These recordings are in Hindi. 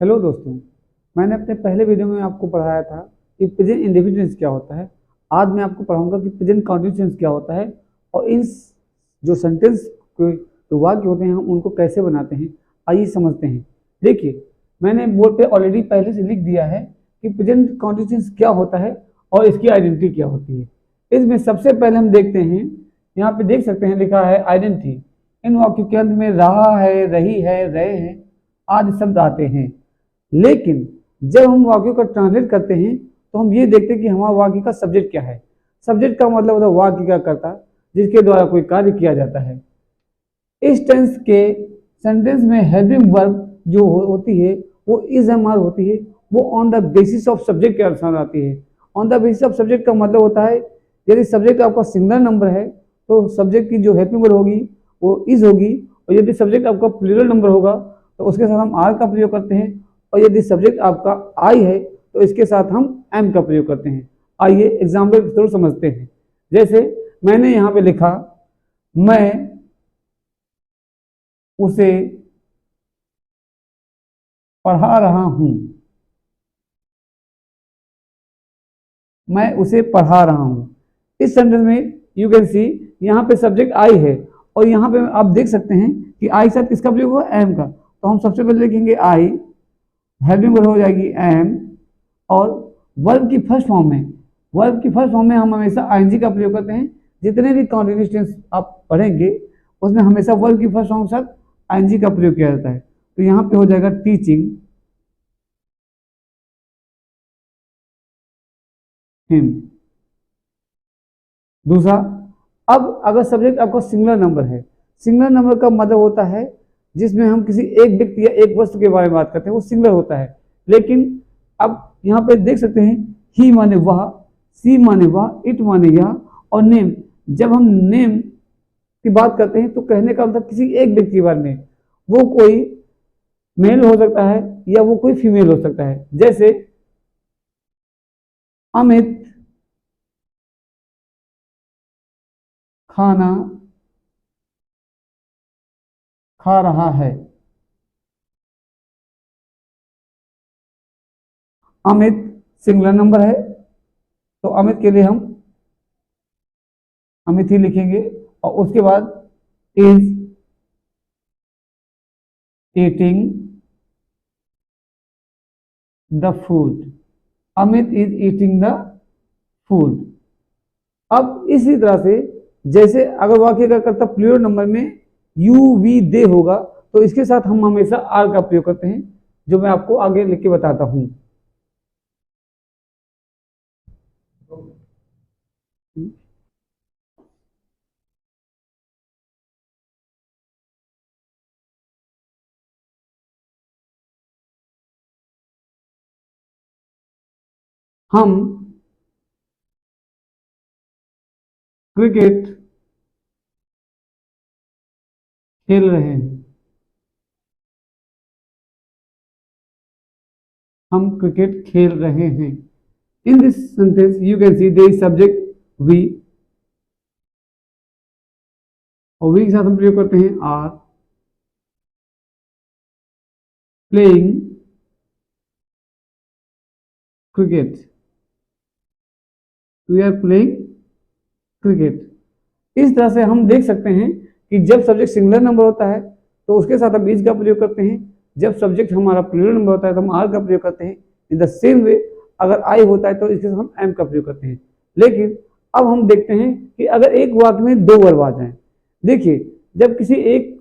हेलो दोस्तों। मैंने अपने पहले वीडियो में आपको पढ़ाया था कि प्रेजेंट इंडेफिनिट टेंस क्या होता है। आज मैं आपको पढ़ाऊंगा कि प्रेजेंट कंटीन्यूअस टेंस क्या होता है और इन जो सेंटेंस के जो वाक्य होते हैं हम उनको कैसे बनाते हैं, आइए समझते हैं। देखिए, मैंने बोर्ड पे ऑलरेडी पहले से लिख दिया है कि प्रेजेंट कंटीन्यूअस टेंस क्या होता है और इसकी आइडेंटिटी क्या होती है। इसमें सबसे पहले हम देखते हैं, यहाँ पे देख सकते हैं लिखा है आइडेंटिटी। इन वाक्यों के अंत में रहा है, रही है, रहे हैं आदि शब्द आते हैं। लेकिन जब हम वाक्यों का ट्रांसलेट करते हैं तो हम ये देखते हैं कि हमारा वाक्य का सब्जेक्ट क्या है। सब्जेक्ट का मतलब होता है वाक्य का कर्ता, जिसके द्वारा कोई कार्य किया जाता है। इस टेंस के सेंटेंस में हेल्पिंग वर्ब जो होती है वो इज एम आर होती है। वो on the basis of subject के अनुसार आती है। On the basis of subject का मतलब होता है यदि सब्जेक्ट आपका सिंगुलर नंबर है तो सब्जेक्ट की जो हेल्पिंग वर्ब होगी वो इज होगी, और यदि सब्जेक्ट आपका प्लूरल नंबर होगा तो उसके साथ हम आर का प्रयोग करते हैं, और यदि सब्जेक्ट आपका आई है तो इसके साथ हम एम का प्रयोग करते हैं। आइए एग्जाम्पल के थ्रू समझते हैं। जैसे मैंने यहाँ पे लिखा, मैं उसे पढ़ा रहा हूं। मैं उसे पढ़ा रहा हूं। इस सेंटेंस में यू कैन सी यहाँ पे सब्जेक्ट आई है, और यहाँ पे आप देख सकते हैं कि आई साथ किसका प्रयोग हुआ, एम का। तो हम सबसे पहले लिखेंगे आई, हेल्पिंग वर्ब हो जाएगी एम, और वर्ब की फर्स्ट फॉर्म में हम हमेशा आईएनजी का प्रयोग करते हैं। जितने भी कंटीन्यूअस टेंस आप पढ़ेंगे उसमें हमेशा वर्ब की फर्स्ट फॉर्म के साथ आईएनजी का प्रयोग किया जाता है। तो यहाँ पे हो जाएगा टीचिंग हिम। दूसरा, अब अगर सब्जेक्ट आपका सिंगुलर नंबर है, सिंगुलर नंबर का मतलब होता है जिसमें हम किसी एक व्यक्ति या एक वस्तु के बारे में बात करते हैं, वो सिंगुलर होता है। लेकिन अब यहाँ पे देख सकते हैं ही माने वह, सी माने वह, इट माने यह, और नेम। जब हम नेम की बात करते हैं तो कहने का मतलब किसी एक व्यक्ति के बारे में, वो कोई मेल हो सकता है या वो कोई फीमेल हो सकता है। जैसे अमित खाना खा रहा है। अमित सिंगुलर नंबर है तो अमित के लिए हम अमित ही लिखेंगे, और उसके बाद is eating the food. Amit is eating the food. अब इसी तरह से जैसे अगर वाक्य का कर्ता प्लूरल नंबर में यू वी दे होगा तो इसके साथ हम हमेशा आर का प्रयोग करते हैं, जो मैं आपको आगे लिख के बताता हूं। हम क्रिकेट खेल रहे हैं। हम क्रिकेट खेल रहे हैं। In this sentence you can see there is subject we, और वी के साथ हम प्रयोग करते हैं are. Playing cricket, we are playing cricket. इस तरह से हम देख सकते हैं कि जब सब्जेक्ट सिंगुलर नंबर होता है तो उसके साथ हम इज का प्रयोग करते हैं। जब सब्जेक्ट हमारा प्लूरल नंबर होता है तो हम आर का प्रयोग करते हैं। इन द सेम वे अगर आई होता है तो इसके साथ हम एम का प्रयोग करते हैं। लेकिन अब हम देखते हैं कि अगर एक वाक्य में दो वर्ब आ जाए। देखिए, जब किसी एक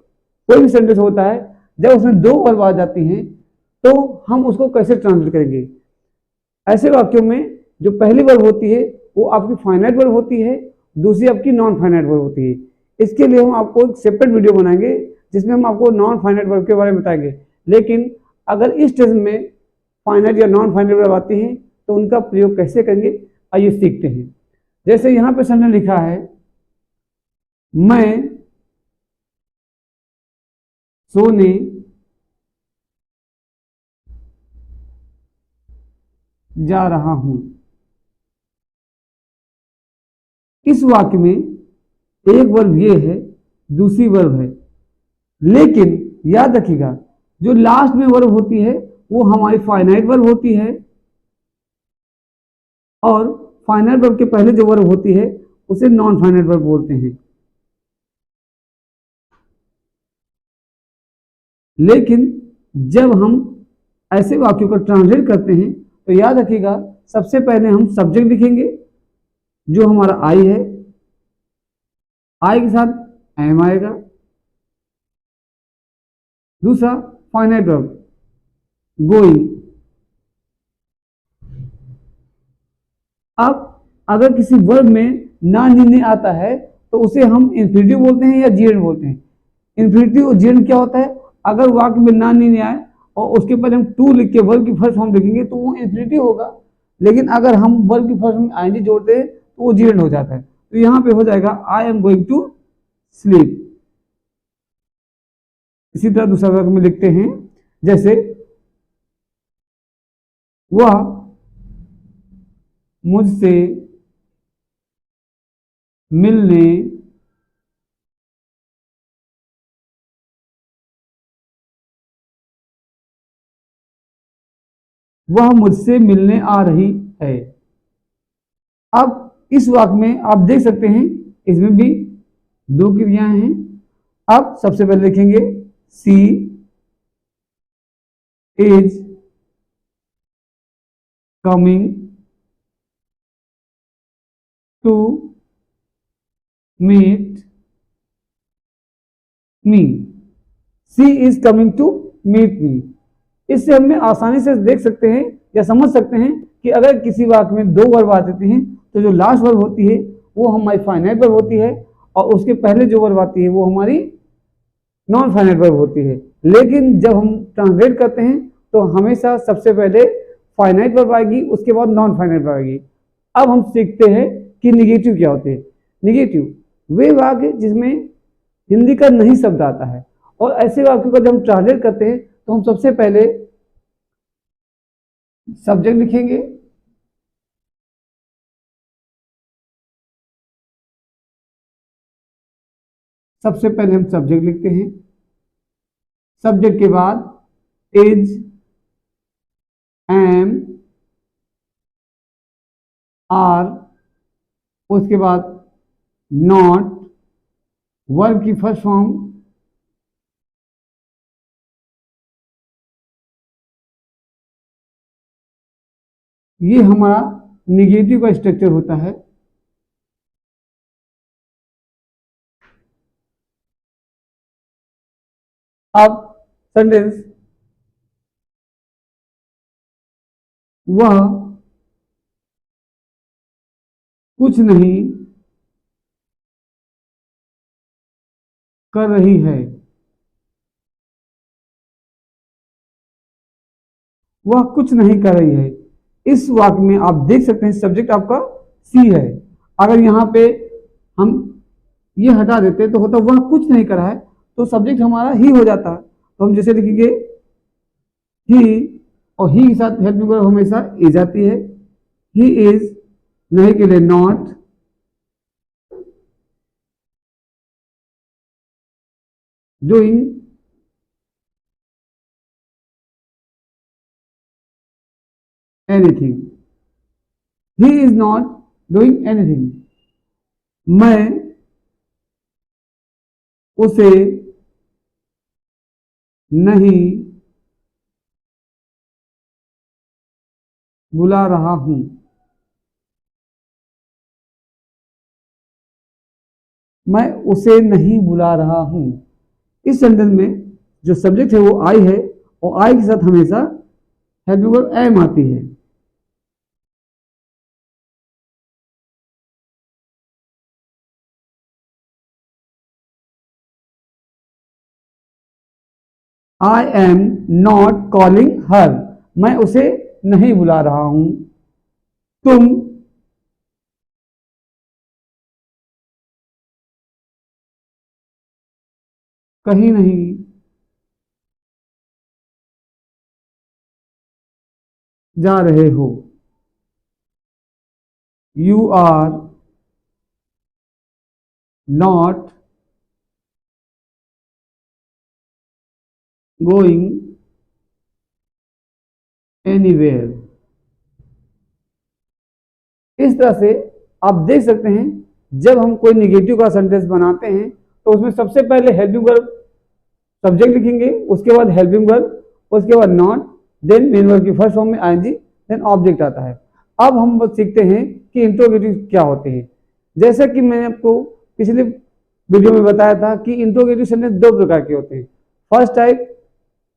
कोई भी सेंटेंस होता है, जब उसमें दो वर्ब आ जाती हैं तो हम उसको कैसे ट्रांसलेट करेंगे। ऐसे वाक्यों में जो पहली वर्ब होती है वो आपकी फाइनाइट वर्ब होती है, दूसरी आपकी नॉन फाइनाइट वर्ब होती है। इसके लिए हम आपको एक सेपरेट वीडियो बनाएंगे जिसमें हम आपको नॉन फाइनाइट वर्ब के बारे में बताएंगे। लेकिन अगर इस टेंस में फाइनाइट या नॉन फाइनाइट वर्ब आती हैं तो उनका प्रयोग कैसे करेंगे, आइए सीखते हैं। जैसे यहाँ पे सर ने लिखा है, मैं सोने जा रहा हूं। इस वाक्य में एक वर्ब ये है, दूसरी वर्ब है, लेकिन याद रखिएगा जो लास्ट में वर्ब होती है वो हमारी फाइनाइट वर्ब होती है, और फाइनाइट वर्ब के पहले जो वर्ब होती है उसे नॉन फाइनाइट वर्ब बोलते हैं। लेकिन जब हम ऐसे वाक्यों को ट्रांसलेट करते हैं तो याद रखिएगा, सबसे पहले हम सब्जेक्ट लिखेंगे जो हमारा आई है, आई के साथ एम आएगा। दूसरा फाइनाइट वर्ब गोइंग। अब अगर किसी वर्ब में ना निर्णय आता है तो उसे हम इंफिनिटिव बोलते हैं या जीएंड बोलते हैं। इंफिनिटिव और जीएंड क्या होता है, अगर वाक्य में ना निर्णय आए और उसके पहले हम टू लिख के वर्ब की फर्स्ट फॉर्म लिखेंगे तो वो इंफिनिटिव होगा, लेकिन अगर हम वर्ब की फर्स्ट फॉर्म आईएनजी जोड़ते हैं तो वो जीएंड हो जाता है। तो यहाँ पे हो जाएगा I am going to sleep. इसी तरह दूसरा वाक्य में लिखते हैं, जैसे वह मुझसे मिलने वह मुझसे मिलने आ रही है। अब इस वाक्य में आप देख सकते हैं इसमें भी दो क्रियाएं हैं। अब सबसे पहले लिखेंगे she is coming to meet me. She is coming to meet me. इससे हमें आसानी से देख सकते हैं या समझ सकते हैं कि अगर किसी वाक्य में दो वर्ब आ जाती हैं तो जो लास्ट वर्ब होती है वो हमारी फाइनाइट वर्ब होती है, और उसके पहले जो वर्ब आती है वो हमारी नॉन फाइनाइट वर्ब होती है। लेकिन जब हम ट्रांसलेट करते हैं तो हमेशा सबसे पहले फाइनाइट वर्ब आएगी, उसके बाद नॉन फाइनाइट वर्ब आएगी। अब हम सीखते हैं कि निगेटिव क्या होते हैं। निगेटिव वे वाक्य जिसमें हिंदी का नहीं शब्द आता है, और ऐसे वाक्यों को जब हम ट्रांसलेट करते हैं तो हम सबसे पहले सब्जेक्ट लिखेंगे, सबसे पहले हम सब्जेक्ट लिखते हैं, सब्जेक्ट के बाद इज एम आर, उसके बाद नॉट, वर्ब की फर्स्ट फॉर्म ये हमारा निगेटिव का स्ट्रक्चर होता है। अब सेंटेंस वह कुछ नहीं कर रही है। वह कुछ नहीं कर रही है। इस वाक्य में आप देख सकते हैं सब्जेक्ट आपका सी है। अगर यहाँ पे हम ये हटा देते तो होता वह कुछ नहीं करा है, तो सब्जेक्ट हमारा ही हो जाता। तो हम जैसे लिखेंगे ही, और ही के साथ हेल्पिंग वर्ब हमेशा इज आती है। ही इज नहीं के लिए not, doing anything. He is not doing anything. मैं उसे नहीं बुला रहा हूं। मैं उसे नहीं बुला रहा हूं। इस सेंटेंस में जो सब्जेक्ट है वो आई है, और आई के साथ हमेशा हेल्पिंग वर्ब एम आती है। I am not calling her. मैं उसे नहीं बुला रहा हूं। तुम कहीं नहीं जा रहे हो। You are not going anywhere. इस तरह से आप देख सकते हैं जब हम कोई निगेटिव का सेंटेंस बनाते हैं तो उसमें सबसे पहले हेल्पिंग वर्ब सब्जेक्ट लिखेंगे, उसके बाद हेल्पिंग वर्ब, उसके बाद नॉट, देन मेन वर्ब की फर्स्ट फॉर्म में आईएनजी, देन ऑब्जेक्ट आता है। अब हम सीखते हैं कि इंट्रोगेटिव क्या होते हैं। जैसा कि मैंने आपको पिछले वीडियो में बताया था कि इंट्रोगेटिव सेंटेंस दो प्रकार के होते हैं। फर्स्ट टाइप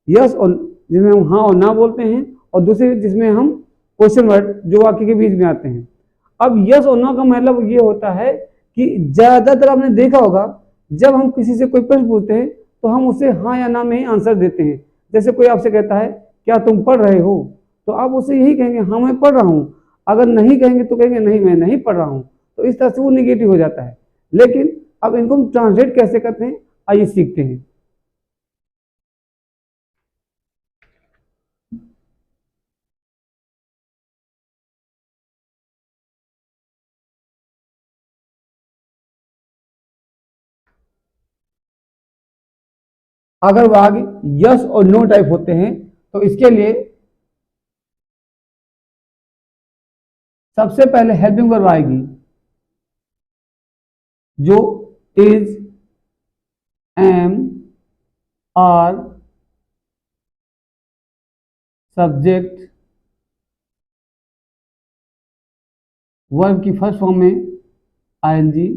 यस और जिसमें हम हाँ और ना बोलते हैं, और दूसरे जिसमें हम क्वेश्चन वर्ड जो वाक्य के बीच में आते हैं। अब यस और नो का मतलब ये होता है कि ज्यादातर आपने देखा होगा जब हम किसी से कोई प्रश्न पूछते हैं तो हम उसे हाँ या ना में ही आंसर देते हैं। जैसे कोई आपसे कहता है क्या तुम पढ़ रहे हो, तो आप उसे यही कहेंगे हाँ मैं पढ़ रहा हूं। अगर नहीं कहेंगे तो कहेंगे नहीं मैं नहीं पढ़ रहा हूं। तो इस तरह से वो निगेटिव हो जाता है। लेकिन अब इनको हम ट्रांसलेट कैसे करते हैं आइए सीखते हैं। अगर वाक्य यस और नो टाइप होते हैं तो इसके लिए सबसे पहले हेल्पिंग वर्ब आएगी जो is, am, are, subject, verb की फर्स्ट फॉर्म में आईएनजी,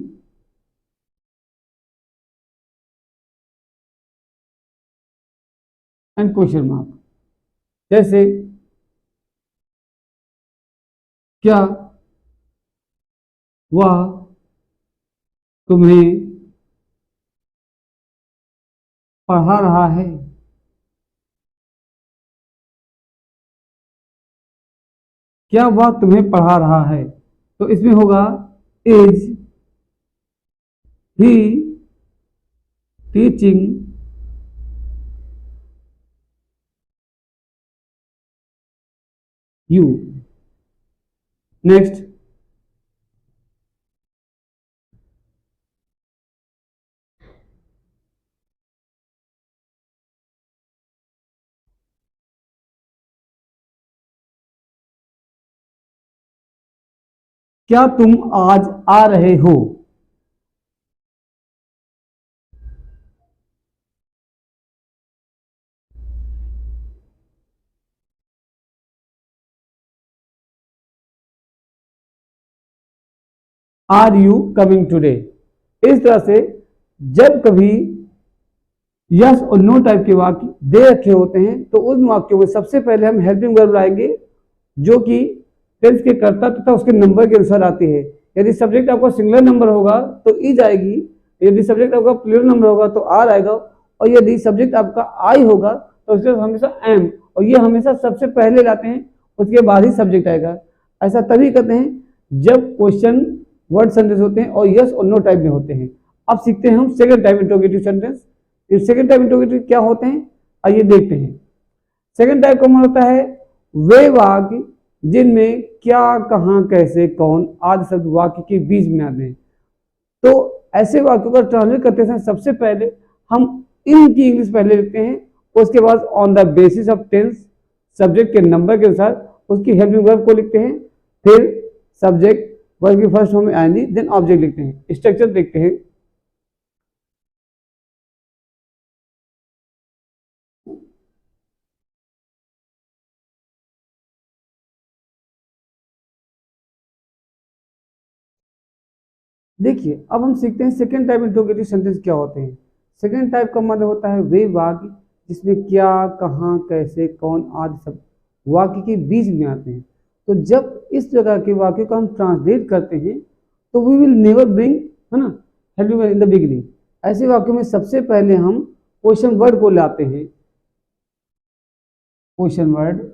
एंड क्वेश्चन मार्क। जैसे क्या वह तुम्हें पढ़ा रहा है, क्या वह तुम्हें पढ़ा रहा है। तो इसमें होगा is he teaching you. Next, क्या तुम आज आ रहे हो। Are you coming today. इस तरह से जब कभी यस और नो टाइप के वाक्य दे रखे होते हैं तो उन वाक्यों में सबसे पहले हम हेल्पिंग वर्ब लाएंगे जो कि टेंस के कर्ता तथा उसके नंबर के अनुसार आती है। यदि सब्जेक्ट आपका सिंगुलर नंबर होगा तो इज आएगी, यदि सब्जेक्ट आपका प्लूरल नंबर होगा तो आर आएगा, और यदि सब्जेक्ट आपका आई होगा तो उसके हमेशा एम, और ये हमेशा सबसे पहले लाते हैं, उसके बाद ही सब्जेक्ट आएगा। ऐसा तभी करते हैं जब क्वेश्चन वर्ड सेंटेंस होते हैं और यस और नो टाइप में होते हैं। अब सीखते हैं हम second type interrogative sentence. Second type interrogative क्या होते हैं आइए देखते हैं। सेकंड टाइप का मतलब होता है वे वाक्य जिनमें क्या, कहां, कैसे, कौन आदि शब्द वाक्य के बीच में आते हैं। तो ऐसे वाक्यों का ट्रांसलेट करते समय सबसे पहले हम इनकी इंग्लिश पहले लिखते हैं, उसके बाद on the basis of tense subject के नंबर के अनुसार उसकी हेल्पिंग वर्ब को लिखते हैं, फिर सब्जेक्ट वर्ब की फर्स्ट फॉर्म में आएंगी, देन ऑब्जेक्ट लिखते हैं। स्ट्रक्चर देखते हैं। देखिए अब हम सीखते हैं सेकेंड टाइप इंट्रोगेटिव सेंटेंस क्या होते हैं। सेकेंड टाइप का मतलब होता है वे वाक्य जिसमें क्या, कहाँ, कैसे, कौन आदि सब वाक्य के बीच में आते हैं। तो जब इस प्रकार के वाक्यों को हम ट्रांसलेट करते हैं तो वी विल नेवर ब्रिंग, है ना, हेल्पिंग इन द बिगिनिंग। ऐसे वाक्यों में सबसे पहले हम क्वेश्चन वर्ड को लाते हैं, क्वेश्चन वर्ड,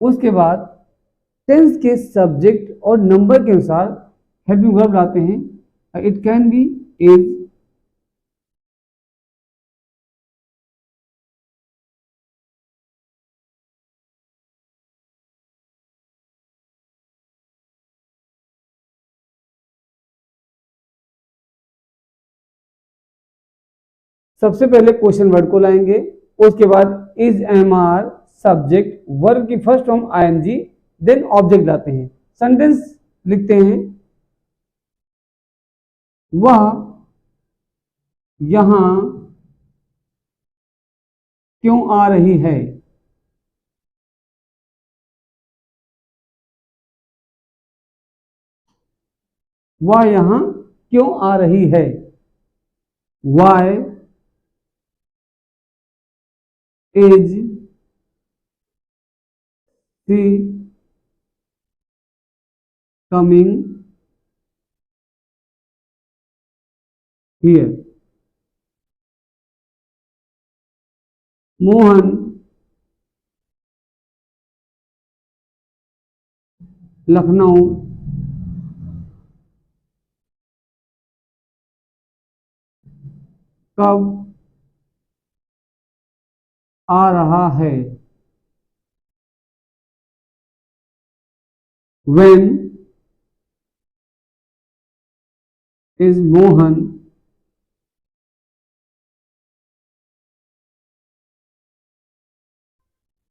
उसके बाद टेंस के सब्जेक्ट और नंबर के अनुसार हेल्पिंग वर्ब लाते हैं। इट कैन बी इज, सबसे पहले क्वेश्चन वर्ड को लाएंगे, उसके बाद is am are subject, verb की first form ING, then object लाते हैं। सेंटेंस लिखते हैं, वह यहां क्यों आ रही है। वह यहां क्यों आ रही है। Why is she coming here. Mohan Lucknow कब आ रहा है। When is Mohan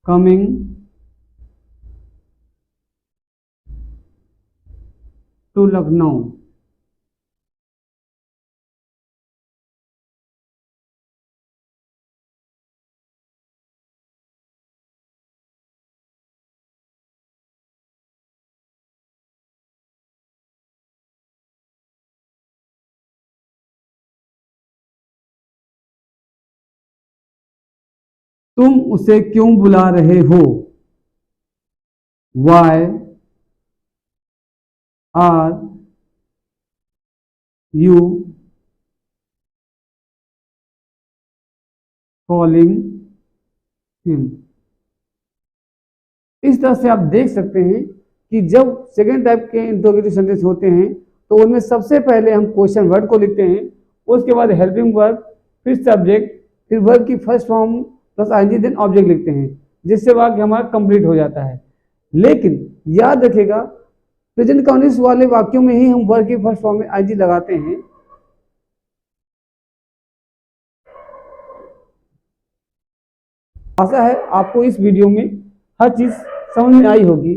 coming to Lucknow। तुम उसे क्यों बुला रहे हो। Why are you calling him। इस तरह से आप देख सकते हैं कि जब सेकेंड टाइप के इंट्रोगेटिव सेंटेंस होते हैं तो उनमें सबसे पहले हम क्वेश्चन वर्ड को लिखते हैं, उसके बाद हेल्पिंग वर्ब, फिर सब्जेक्ट, फिर वर्ब की first form plus ING, then object लिखते हैं, जिससे वाक्य हमारा कंप्लीट हो जाता है। लेकिन याद रखिएगा प्रेजेंट कंटिन्यूअस वाले वाक्यों में ही हम वर्ब की फर्स्ट फॉर्म में आईएनजी लगाते हैं। आशा है आपको इस वीडियो में हर चीज समझ में आई होगी।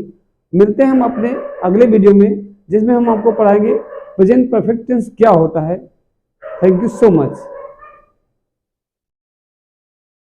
मिलते हैं हम अपने अगले वीडियो में, जिसमें हम आपको पढ़ाएंगे प्रेजेंट परफेक्ट टेंस क्या होता है। Thank you so much.